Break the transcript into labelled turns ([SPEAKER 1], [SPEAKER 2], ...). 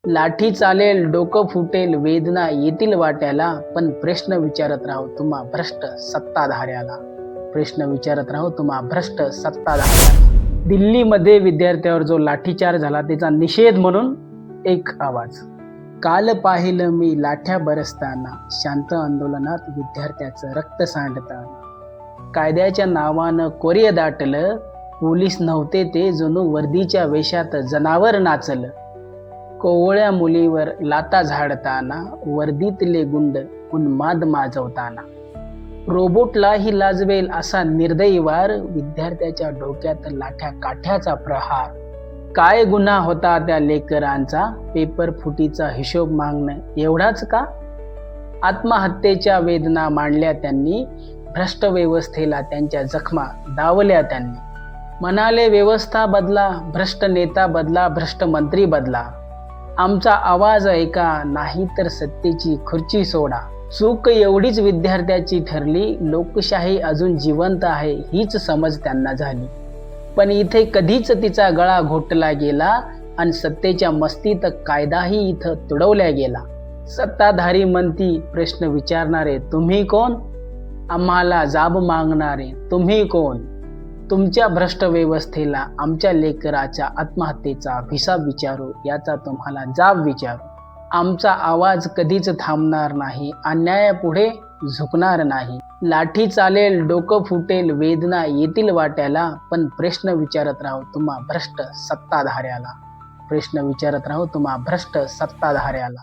[SPEAKER 1] लाठी चालेल, डोकं फुटेल, वेदना येतील वाट्याला, पण प्रश्न विचारत राहू तुम्हा भ्रष्ट सत्ताधाऱ्याला. प्रश्न विचारत राहू तुम्हा भ्रष्ट सत्ताधाऱ्याला. दिल्लीमध्ये विद्यार्थ्यावर जो लाठीचार्ज झाला त्याचा निषेध म्हणून एक आवाज. काल पाहिलं मी लाठ्या बरसताना, शांत आंदोलनात विद्यार्थ्याचं रक्त सांडताना. कायद्याच्या नावानं कोर्य दाटलं, पोलीस नव्हते ते जणू वर्दीच्या वेशात जनावर नाचलं. कोवळ्या मुलीवर लाता झाडताना, वर्दीतले गुंड उन्माद माजवताना. रोबोटलाही लाजवेल असा निर्दयी वार, विद्यार्थ्याच्या डोक्यात लाठ्या काठ्याचा प्रहार. काय गुन्हा होता त्या लेकरांचा, पेपर फुटीचा हिशोब मागणं एवढाच का? आत्महत्येच्या वेदना मांडल्या त्यांनी, भ्रष्ट व्यवस्थेला त्यांच्या जखमा दावल्या त्यांनी. म्हणाले व्यवस्था बदला, भ्रष्ट नेता बदला, भ्रष्ट मंत्री बदला. आमचा आवाज ऐका, नाही तर सत्तेची खुर्ची सोडा. चूक एवढीच विद्यार्थ्याची ठरली, लोकशाही अजून जिवंत आहे हीच समज त्यांना झाली. पण इथे कधीच तिचा गळा घोटला गेला आणि सत्तेच्या मस्तीत कायदाही इथं तुडवल्या गेला. सत्ताधारी म्हणती, प्रश्न विचारणारे तुम्ही कोण? आम्हाला जाब मागणारे तुम्ही कोण? तुमच्या भ्रष्ट व्यवस्थेला आमच्या लेकराच्या आत्महत्येचा हिसाब विचारू, याचा तुम्हाला जाब विचारू. आमचा आवाज कधीच थांबणार नाही, अन्यायापुढे झुकणार नाही. लाठी चालेल, डोकं फुटेल, वेदना येतील वाट्याला, पण प्रश्न विचारत राहू तुम्हा भ्रष्ट सत्ताधाऱ्याला. प्रश्न विचारत राहू तुम्हा भ्रष्ट सत्ताधाऱ्याला.